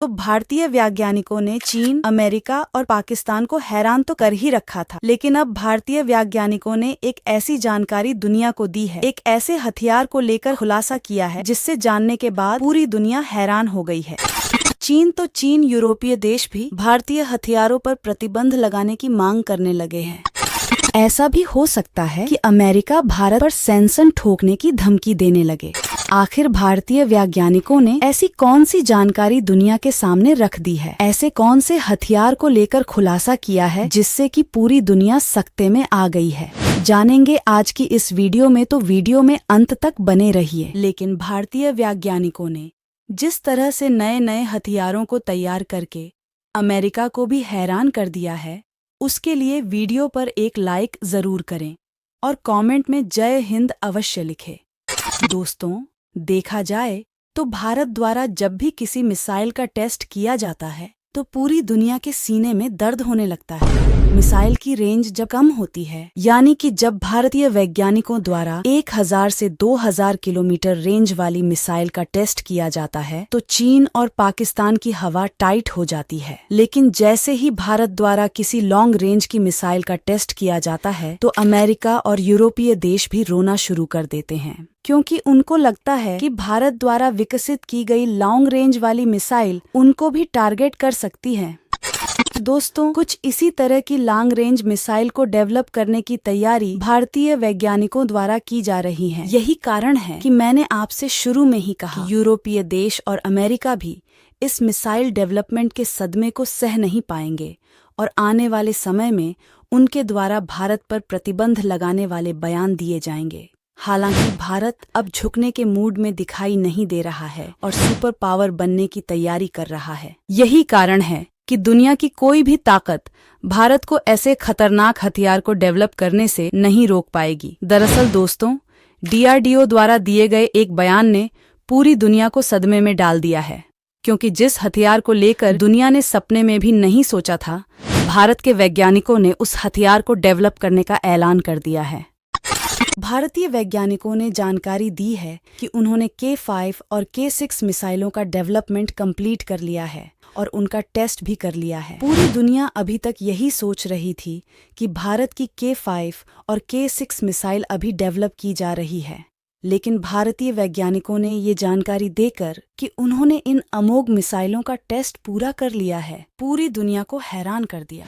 तो भारतीय वैज्ञानिकों ने चीन, अमेरिका और पाकिस्तान को हैरान तो कर ही रखा था, लेकिन अब भारतीय वैज्ञानिकों ने एक ऐसी जानकारी दुनिया को दी है, एक ऐसे हथियार को लेकर खुलासा किया है जिससे जानने के बाद पूरी दुनिया हैरान हो गई है। चीन यूरोपीय देश भी भारतीय हथियारों पर प्रतिबंध लगाने की मांग करने लगे हैं। ऐसा भी हो सकता है कि अमेरिका भारत पर सैंक्शन ठोकने की धमकी देने लगे। आखिर भारतीय वैज्ञानिकों ने ऐसी कौन सी जानकारी दुनिया के सामने रख दी है, ऐसे कौन से हथियार को लेकर खुलासा किया है जिससे कि पूरी दुनिया सकते में आ गई है, जानेंगे आज की इस वीडियो में। तो वीडियो में अंत तक बने रहिए। लेकिन भारतीय वैज्ञानिकों ने जिस तरह से नए नए हथियारों को तैयार करके अमेरिका को भी हैरान कर दिया है, उसके लिए वीडियो पर एक लाइक जरूर करें और कमेंट में जय हिंद अवश्य लिखें। दोस्तों, देखा जाए तो भारत द्वारा जब भी किसी मिसाइल का टेस्ट किया जाता है तो पूरी दुनिया के सीने में दर्द होने लगता है। मिसाइल की रेंज जब कम होती है, यानी कि जब भारतीय वैज्ञानिकों द्वारा 1000 से 2000 किलोमीटर रेंज वाली मिसाइल का टेस्ट किया जाता है, तो चीन और पाकिस्तान की हवा टाइट हो जाती है। लेकिन जैसे ही भारत द्वारा किसी लॉन्ग रेंज की मिसाइल का टेस्ट किया जाता है तो अमेरिका और यूरोपीय देश भी रोना शुरू कर देते हैं, क्योंकि उनको लगता है कि भारत द्वारा विकसित की गई लॉन्ग रेंज वाली मिसाइल उनको भी टारगेट कर सकती है। दोस्तों, कुछ इसी तरह की लॉन्ग रेंज मिसाइल को डेवलप करने की तैयारी भारतीय वैज्ञानिकों द्वारा की जा रही है। यही कारण है कि मैंने आपसे शुरू में ही कहा, यूरोपीय देश और अमेरिका भी इस मिसाइल डेवलपमेंट के सदमे को सह नहीं पाएंगे और आने वाले समय में उनके द्वारा भारत पर प्रतिबंध लगाने वाले बयान दिए जाएंगे। हालांकि भारत अब झुकने के मूड में दिखाई नहीं दे रहा है और सुपर पावर बनने की तैयारी कर रहा है। यही कारण है कि दुनिया की कोई भी ताकत भारत को ऐसे खतरनाक हथियार को डेवलप करने से नहीं रोक पाएगी। दरअसल दोस्तों, DRDO द्वारा दिए गए एक बयान ने पूरी दुनिया को सदमे में डाल दिया है, क्योंकि जिस हथियार को लेकर दुनिया ने सपने में भी नहीं सोचा था, भारत के वैज्ञानिकों ने उस हथियार को डेवलप करने का ऐलान कर दिया है। भारतीय वैज्ञानिकों ने जानकारी दी है कि उन्होंने K5 और K6 मिसाइलों का डेवलपमेंट कंप्लीट कर लिया है और उनका टेस्ट भी कर लिया है। पूरी दुनिया अभी तक यही सोच रही थी कि भारत की K5 और K6 मिसाइल अभी डेवलप की जा रही है, लेकिन भारतीय वैज्ञानिकों ने ये जानकारी देकर कि उन्होंने इन अमोघ मिसाइलों का टेस्ट पूरा कर लिया है, पूरी दुनिया को हैरान कर दिया।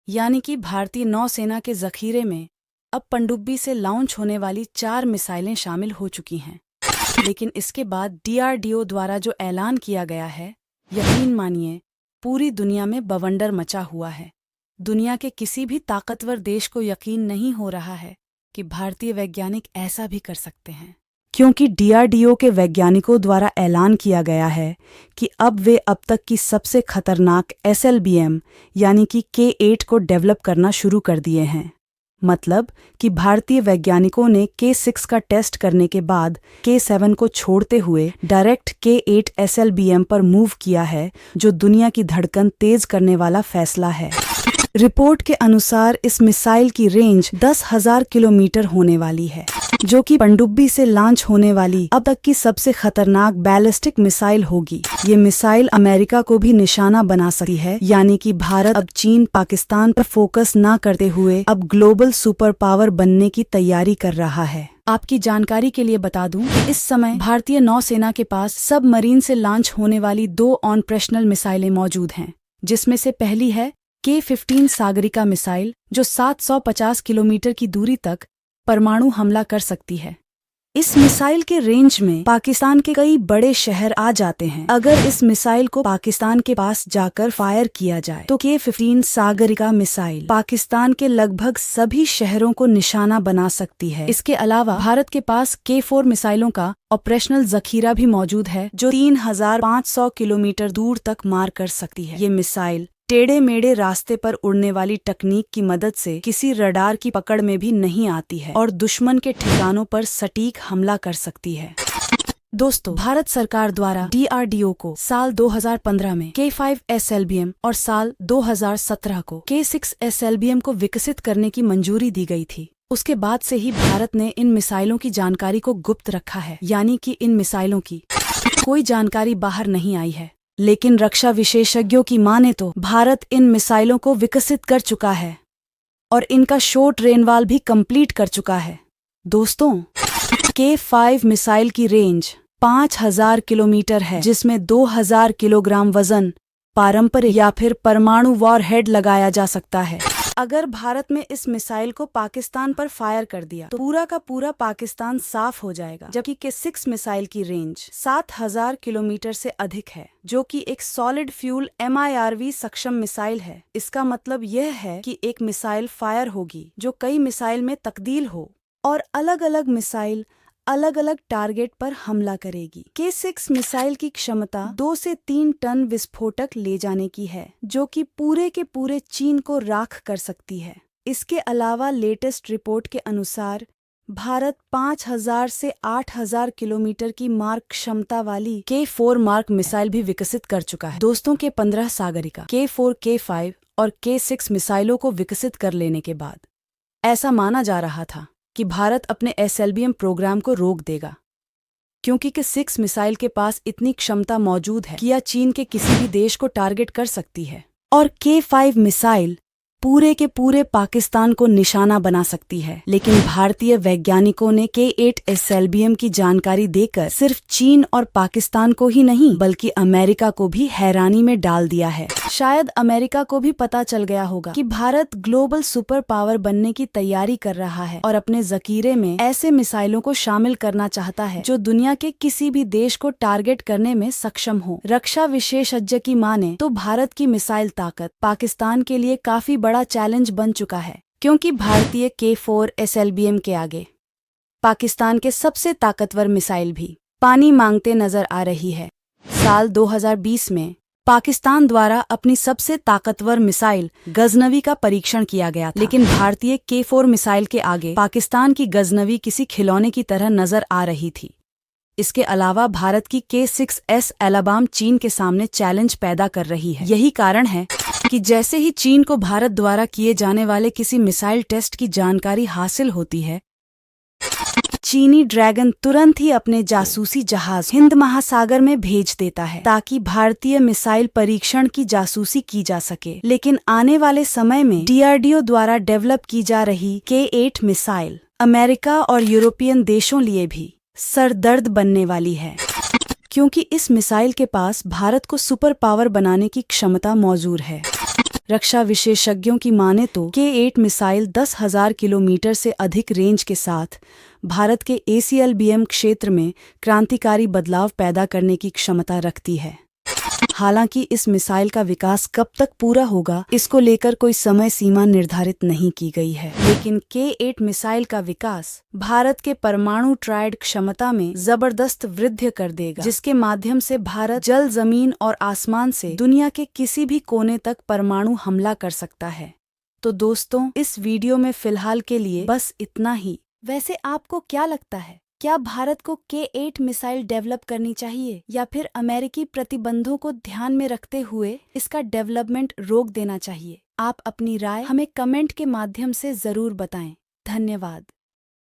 यानी कि भारतीय नौसेना के जखीरे में अब पनडुब्बी से लॉन्च होने वाली 4 मिसाइलें शामिल हो चुकी हैं। लेकिन इसके बाद DRDO द्वारा जो ऐलान किया गया है, यकीन मानिए पूरी दुनिया में बवंडर मचा हुआ है। दुनिया के किसी भी ताकतवर देश को यकीन नहीं हो रहा है कि भारतीय वैज्ञानिक ऐसा भी कर सकते हैं, क्योंकि DRDO के वैज्ञानिकों द्वारा ऐलान किया गया है कि अब वे अब तक की सबसे खतरनाक SLBM यानी कि K8 को डेवलप करना शुरू कर दिए हैं। मतलब कि भारतीय वैज्ञानिकों ने K6 का टेस्ट करने के बाद K7 को छोड़ते हुए डायरेक्ट K8 SLBM पर मूव किया है, जो दुनिया की धड़कन तेज करने वाला फैसला है। रिपोर्ट के अनुसार इस मिसाइल की रेंज 10,000 किलोमीटर होने वाली है, जो कि पनडुब्बी से लॉन्च होने वाली अब तक की सबसे खतरनाक बैलिस्टिक मिसाइल होगी। ये मिसाइल अमेरिका को भी निशाना बना सकती है, यानी कि भारत अब चीन, पाकिस्तान पर फोकस न करते हुए अब ग्लोबल सुपर पावर बनने की तैयारी कर रहा है। आपकी जानकारी के लिए बता दूं कि इस समय भारतीय नौसेना के पास सबमरीन से लॉन्च होने वाली 2 ऑपरेशनल मिसाइलें मौजूद हैं, जिसमें से पहली है K15 सागरिका मिसाइल, जो 750 किलोमीटर की दूरी तक परमाणु हमला कर सकती है। इस मिसाइल के रेंज में पाकिस्तान के कई बड़े शहर आ जाते हैं। अगर इस मिसाइल को पाकिस्तान के पास जाकर फायर किया जाए तो K15 सागरिका मिसाइल पाकिस्तान के लगभग सभी शहरों को निशाना बना सकती है। इसके अलावा भारत के पास K4 मिसाइलों का ऑपरेशनल जखीरा भी मौजूद है, जो 3500 किलोमीटर दूर तक मार कर सकती है। ये मिसाइल टेढ़े मेढ़े रास्ते पर उड़ने वाली तकनीक की मदद से किसी रडार की पकड़ में भी नहीं आती है और दुश्मन के ठिकानों पर सटीक हमला कर सकती है। दोस्तों, भारत सरकार द्वारा DRDO को साल 2015 में K5 SLBM और साल 2017 को K6 SLBM को विकसित करने की मंजूरी दी गई थी। उसके बाद से ही भारत ने इन मिसाइलों की जानकारी को गुप्त रखा है, यानी कि इन मिसाइलों की कोई जानकारी बाहर नहीं आई है। लेकिन रक्षा विशेषज्ञों की माने तो भारत इन मिसाइलों को विकसित कर चुका है और इनका शॉर्ट रेंज वाल भी कंप्लीट कर चुका है। दोस्तों, K5 मिसाइल की रेंज 5000 किलोमीटर है, जिसमें 2000 किलोग्राम वजन पारंपरिक या फिर परमाणु वॉरहेड लगाया जा सकता है। अगर भारत में इस मिसाइल को पाकिस्तान पर फायर कर दिया तो पूरा का पूरा पाकिस्तान साफ हो जाएगा, जबकि K6 मिसाइल की रेंज 7000 किलोमीटर से अधिक है, जो कि एक सॉलिड फ्यूल MIRV सक्षम मिसाइल है। इसका मतलब यह है कि एक मिसाइल फायर होगी जो कई मिसाइल में तब्दील हो और अलग अलग मिसाइल अलग अलग टारगेट पर हमला करेगी। K6 मिसाइल की क्षमता 2 से 3 टन विस्फोटक ले जाने की है, जो कि पूरे के पूरे चीन को राख कर सकती है। इसके अलावा लेटेस्ट रिपोर्ट के अनुसार भारत 5000 से 8000 किलोमीटर की मार्क क्षमता वाली K4 मार्क मिसाइल भी विकसित कर चुका है। दोस्तों, के 15 सागरिका K4, K5 और K6 मिसाइलों को विकसित कर लेने के बाद ऐसा माना जा रहा था कि भारत अपने SLBM प्रोग्राम को रोक देगा, क्योंकि K6 मिसाइल के पास इतनी क्षमता मौजूद है कि यह चीन के किसी भी देश को टारगेट कर सकती है और K5 मिसाइल पूरे के पूरे पाकिस्तान को निशाना बना सकती है। लेकिन भारतीय वैज्ञानिकों ने K8 SLBM की जानकारी देकर सिर्फ चीन और पाकिस्तान को ही नहीं बल्कि अमेरिका को भी हैरानी में डाल दिया है। शायद अमेरिका को भी पता चल गया होगा कि भारत ग्लोबल सुपर पावर बनने की तैयारी कर रहा है और अपने जखीरे में ऐसे मिसाइलों को शामिल करना चाहता है जो दुनिया के किसी भी देश को टारगेट करने में सक्षम हो। रक्षा विशेषज्ञ की माने तो भारत की मिसाइल ताकत पाकिस्तान के लिए काफी बड़ा चैलेंज बन चुका है, क्योंकि भारतीय K4 SLBM के आगे पाकिस्तान के सबसे ताकतवर मिसाइल भी पानी मांगते नजर आ रही है। साल 2020 में पाकिस्तान द्वारा अपनी सबसे ताकतवर मिसाइल गजनवी का परीक्षण किया गया था, लेकिन भारतीय K4 मिसाइल के आगे पाकिस्तान की गजनवी किसी खिलौने की तरह नजर आ रही थी। इसके अलावा भारत की K6S एलाबाम चीन के सामने चैलेंज पैदा कर रही है। यही कारण है कि जैसे ही चीन को भारत द्वारा किए जाने वाले किसी मिसाइल टेस्ट की जानकारी हासिल होती है, चीनी ड्रैगन तुरंत ही अपने जासूसी जहाज हिंद महासागर में भेज देता है ताकि भारतीय मिसाइल परीक्षण की जासूसी की जा सके। लेकिन आने वाले समय में DRDO द्वारा डेवलप की जा रही K8 मिसाइल अमेरिका और यूरोपियन देशों लिए भी सरदर्द बनने वाली है, क्योंकि इस मिसाइल के पास भारत को सुपर पावर बनाने की क्षमता मौजूद है। रक्षा विशेषज्ञों की माने तो K8 मिसाइल 10,000 किलोमीटर से अधिक रेंज के साथ भारत के SLBM क्षेत्र में क्रांतिकारी बदलाव पैदा करने की क्षमता रखती है। हालांकि इस मिसाइल का विकास कब तक पूरा होगा, इसको लेकर कोई समय सीमा निर्धारित नहीं की गई है, लेकिन K8 मिसाइल का विकास भारत के परमाणु ट्रायड क्षमता में जबरदस्त वृद्धि कर देगा, जिसके माध्यम से भारत जल, जमीन और आसमान से दुनिया के किसी भी कोने तक परमाणु हमला कर सकता है। तो दोस्तों, इस वीडियो में फिलहाल के लिए बस इतना ही। वैसे आपको क्या लगता है, क्या भारत को K8 मिसाइल डेवलप करनी चाहिए या फिर अमेरिकी प्रतिबंधों को ध्यान में रखते हुए इसका डेवलपमेंट रोक देना चाहिए? आप अपनी राय हमें कमेंट के माध्यम से जरूर बताएं। धन्यवाद।